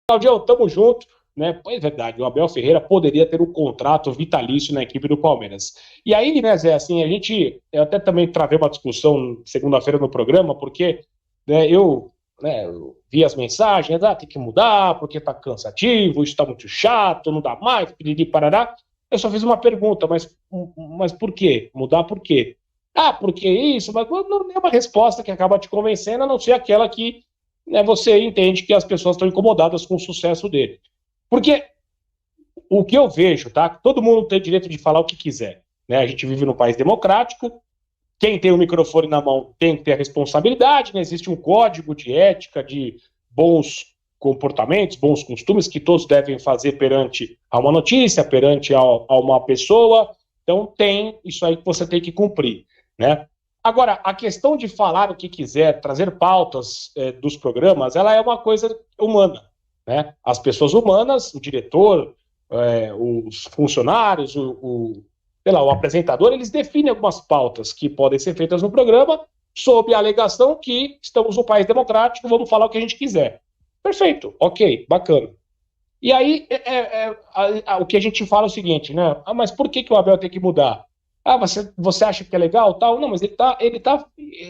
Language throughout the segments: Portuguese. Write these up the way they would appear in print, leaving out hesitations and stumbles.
Claudião, tamo junto. Né? Pois é verdade, o Abel Ferreira poderia ter um contrato vitalício na equipe do Palmeiras. E aí, né, Zé, assim, eu até também travei uma discussão segunda-feira no programa, porque né, eu vi as mensagens, tem que mudar, porque tá cansativo, isso tá muito chato, não dá mais, piriri, parará. Eu só fiz uma pergunta, mas por quê? Mudar por quê? Porque isso, mas não é uma resposta que acaba te convencendo, a não ser aquela que né, você entende que as pessoas estão incomodadas com o sucesso dele. Porque o que eu vejo, tá? Todo mundo tem direito de falar o que quiser. Né? A gente vive num país democrático, quem tem o microfone na mão tem que ter a responsabilidade, né? Existe um código de ética, de bons comportamentos, bons costumes que todos devem fazer perante a uma notícia, perante a uma pessoa. Então tem isso aí que você tem que cumprir, né? Agora, a questão de falar o que quiser, trazer pautas dos programas, ela é uma coisa humana, né? As pessoas humanas, o diretor, os funcionários, o apresentador, eles definem algumas pautas que podem ser feitas no programa sob a alegação que estamos num país democrático, vamos falar o que a gente quiser. Perfeito, ok, bacana. E aí, o que a gente fala é o seguinte, né? Mas por que o Abel tem que mudar? Você acha que é legal, tal? Não, mas ele tá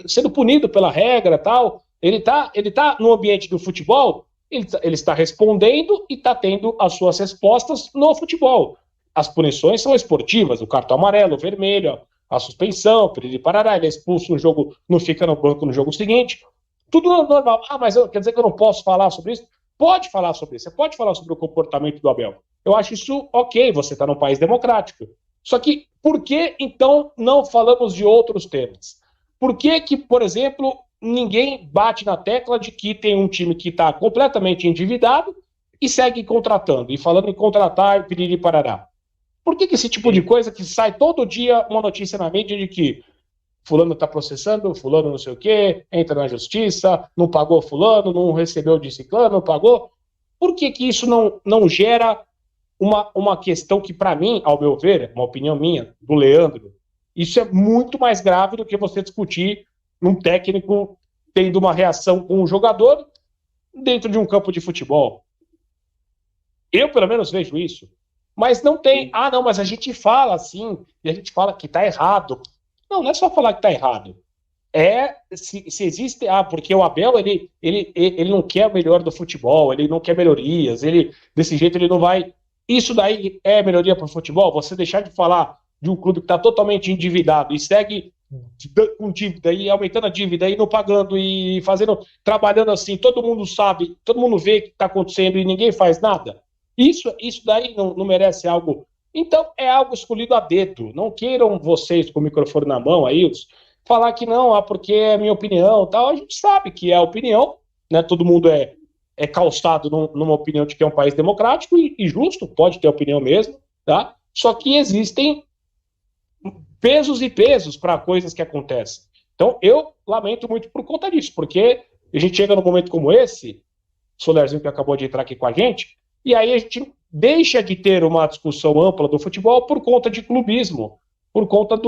sendo punido pela regra, tal. Ele tá no ambiente do futebol, ele está respondendo e está tendo as suas respostas no futebol. As punições são esportivas, o cartão amarelo, o vermelho, a suspensão, ele parará, ele é expulso no jogo, não fica no banco no jogo seguinte. Tudo normal. Mas quer dizer que eu não posso falar sobre isso? Pode falar sobre isso, você pode falar sobre o comportamento do Abel. Eu acho isso ok, você está num país democrático. Só que por que, então, não falamos de outros temas? Por que, por exemplo, ninguém bate na tecla de que tem um time que está completamente endividado e segue contratando? E falando em contratar e pedir de parará. Por que esse tipo de coisa que sai todo dia uma notícia na mídia de que fulano está processando, fulano não sei o quê, entra na justiça, não pagou fulano, não recebeu de ciclano, não pagou? Por que isso não gera uma questão que, para mim, ao meu ver, uma opinião minha, do Leandro, isso é muito mais grave do que você discutir num técnico tendo uma reação com um jogador dentro de um campo de futebol. Eu, pelo menos, vejo isso. Mas não tem, não, mas a gente fala assim, e a gente fala que está errado. Não é só falar que está errado. Se existe, porque o Abel, ele não quer o melhor do futebol, ele não quer melhorias, desse jeito ele não vai. Isso daí é melhoria para o futebol? Você deixar de falar de um clube que está totalmente endividado e segue com dívida e aumentando a dívida e não pagando e trabalhando assim, todo mundo sabe, todo mundo vê o que está acontecendo e ninguém faz nada. Isso daí não merece algo. Então, é algo escolhido a dedo. Não queiram vocês com o microfone na mão aí, falar que não, porque é minha opinião tal. A gente sabe que é a opinião, né? Todo mundo é calçado numa opinião de que é um país democrático e justo, pode ter opinião mesmo, tá? Só que existem pesos e pesos para coisas que acontecem. Então, eu lamento muito por conta disso, porque a gente chega num momento como esse, Solerzinho que acabou de entrar aqui com a gente, e aí a gente deixa de ter uma discussão ampla do futebol por conta de clubismo, por conta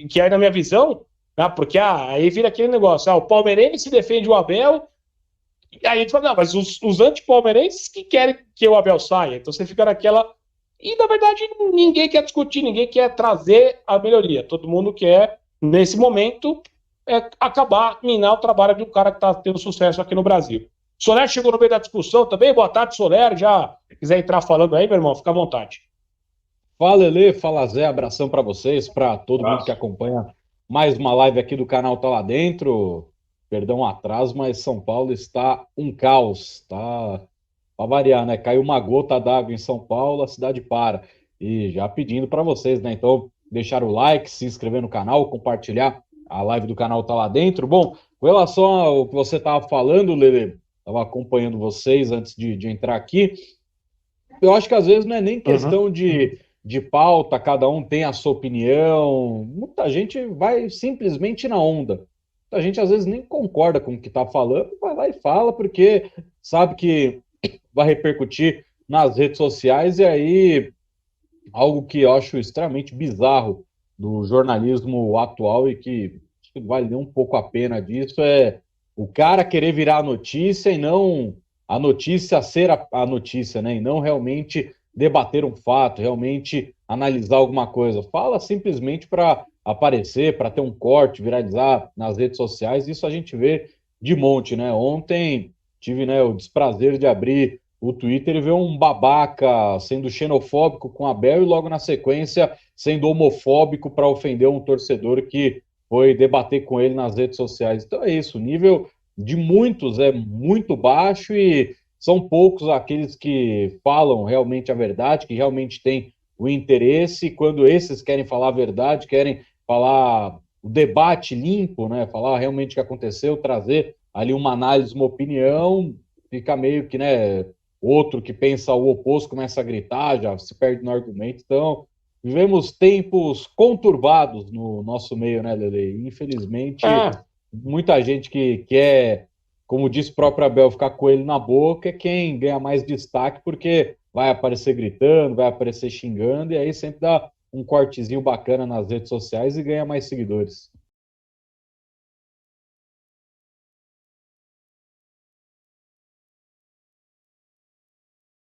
que aí na minha visão, porque aí vira aquele negócio, o palmeirense defende o Abel, e aí a gente fala, não, mas os anti-palmeirenses que querem que o Abel saia, então você fica naquela, e na verdade ninguém quer discutir, ninguém quer trazer a melhoria, todo mundo quer, nesse momento, acabar, minar o trabalho de um cara que está tendo sucesso aqui no Brasil. Soler chegou no meio da discussão também. Boa tarde, Soler. Já quiser entrar falando aí, meu irmão, fica à vontade. Fala, Elê. Fala, Zé. Abração para vocês, para todo mundo que acompanha mais uma live aqui do canal Tá Lá Dentro. Perdão o atraso, mas São Paulo está um caos. Tá para variar, né? Caiu uma gota d'água em São Paulo, a cidade para. E já pedindo para vocês, né? Então, deixar o like, se inscrever no canal, compartilhar a live do canal Tá Lá Dentro. Bom, com relação ao que você estava falando, Lele, estava acompanhando vocês antes de entrar aqui. Eu acho que às vezes não é nem questão de pauta, cada um tem a sua opinião. Muita gente vai simplesmente na onda. Muita gente às vezes nem concorda com o que está falando, vai lá e fala, porque sabe que vai repercutir nas redes sociais, e aí algo que eu acho extremamente bizarro do jornalismo atual e que vale um pouco a pena disso é o cara querer virar notícia e não a notícia ser a notícia, né? E não realmente debater um fato, realmente analisar alguma coisa. Fala simplesmente para aparecer, para ter um corte, viralizar nas redes sociais. Isso a gente vê de monte, né? Ontem tive, né, o desprazer de abrir o Twitter e ver um babaca sendo xenofóbico com a Abel e logo na sequência sendo homofóbico para ofender um torcedor que foi debater com ele nas redes sociais. Então é isso, o nível de muitos é muito baixo e são poucos aqueles que falam realmente a verdade, que realmente têm o interesse. Quando esses querem falar a verdade, querem falar o debate limpo, né? Falar realmente o que aconteceu, trazer ali uma análise, uma opinião, fica meio que, né? Outro que pensa o oposto começa a gritar, já se perde no argumento. Então, vivemos tempos conturbados no nosso meio, né, Lele? Infelizmente, É, muita gente que quer, como disse o próprio Abel, ficar com ele na boca é quem ganha mais destaque, porque vai aparecer gritando, vai aparecer xingando, e aí sempre dá um cortezinho bacana nas redes sociais e ganha mais seguidores.